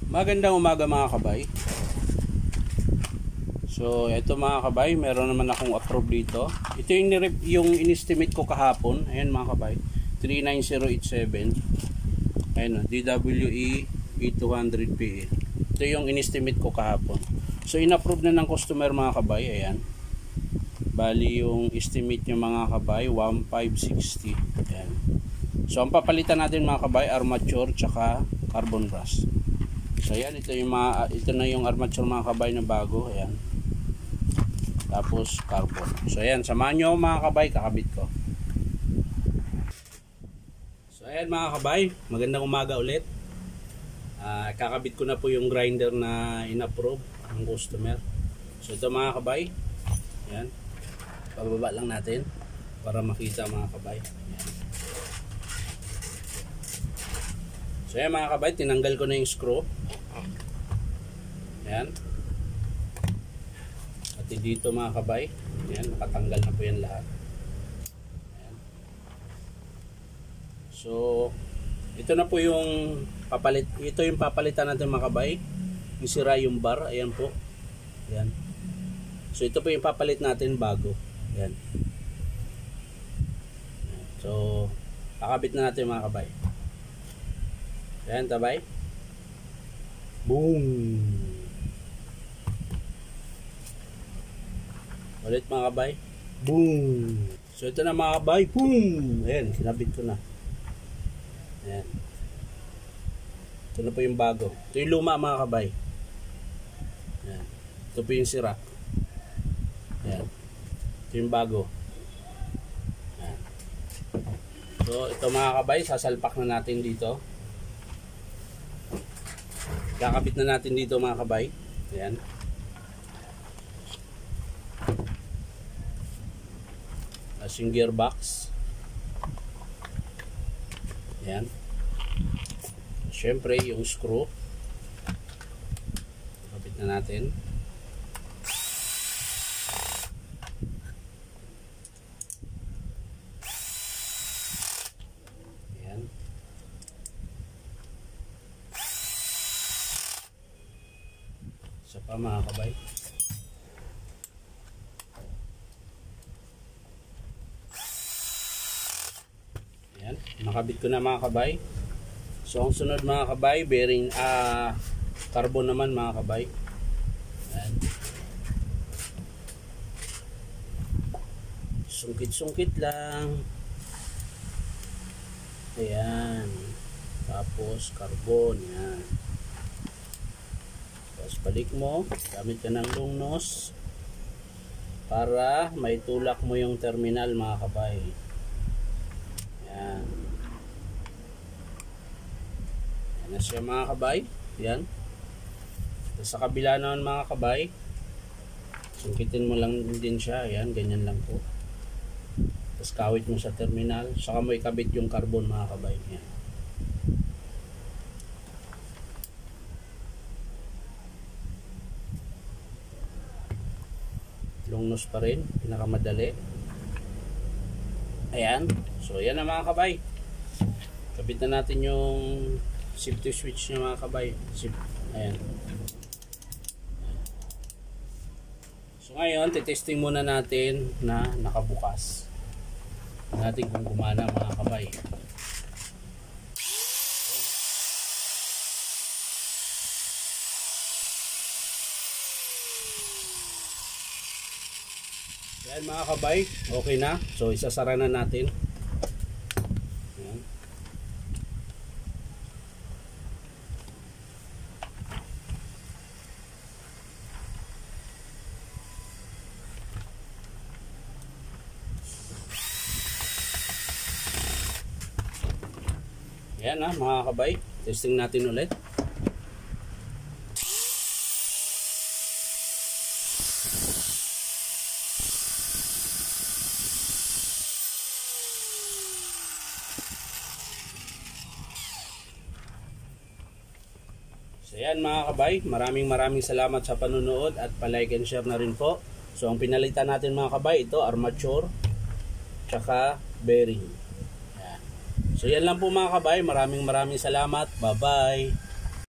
Magandang umaga mga kabay. So ito mga kabay, meron naman akong approve dito. Ito yung in-estimate ko kahapon. Ayan mga kabay, 39087. Ayan, DWE E200PE. Ito yung in-estimate ko kahapon. So in-approve na ng customer mga kabay. Ayan, bali yung estimate nyo mga kabay 1560. Ayan. So ang papalitan natin mga kabay, armature tsaka carbon brush. So ayan, ito na yung armature mga kabay na bago. Ayan, tapos carbon. So ayan, samahan nyo mga kabay, kakabit ko. So ayan mga kabay, magandang umaga ulit. Kakabit ko na po yung grinder na in-approve ng customer. So ito mga kabay, ayan, pababa lang natin para makita mga kabay. Ayan. So ayan mga kabay, tinanggal ko na yung screw. Ayan. At dito mga kabay, ayan, nakatanggal na po yan lahat. Ayan. So ito na po yung papalitan natin mga kabay. Yung sira yung bar, ayan po. Ayan. So ito po yung papalit natin bago. Ayan. So kakabit na natin mga kabay. Ayan, tabay. Boom. Ulit mga kabay. Boom. So ito na mga kabay. Boom. Ayan, kinabit ko na. Ayan. Ito na po yung bago. Ito yung luma mga kabay. Ayan. Ito po yung sira. Ayan. Ito yung bago. Ayan. So ito mga kabay, sasalpak na natin dito. Kakabit na natin dito mga kabay. Ayan. As yung gearbox. Ayan. Siyempre yung screw. Kakabit na natin. Ayan. Isa pa mga kabay. Ayan, nakabit ko na mga kabay. So ang sunod mga kabay, bearing carbon naman mga kabay. Ayan. Sungkit-sungkit lang. Ayan. Tapos carbon, yan. Tapos balik mo, gamit ka ng long nose para maitulak mo yung terminal mga kabay. Yan. Yan na siya mga kabay. Yan. Tapos sa kabila naman mga kabay, sungkitin mo lang din siya. Yan, ganyan lang po. Tapos kawit mo sa terminal. Saka mo ikabit yung carbon mga kabay. Yan. Long nose pa rin, pinakamadali. Ayan. So yan na mga kabay. Kabit na natin yung safety switch niya mga kabay. Ayan. So ngayon, titesting muna natin na nakabukas. Natin kung gumana mga kabay. Yan mga kabay, okay na. So isasara na natin. Yan. Yan na mga kabay, testing natin ulit. So yan mga kabay, maraming salamat sa panunood at pa-like and share na rin po. So ang pinalitan natin mga kabay, ito armature tsaka bearing. Yan. So yan lang po mga kabay, maraming salamat. Bye bye.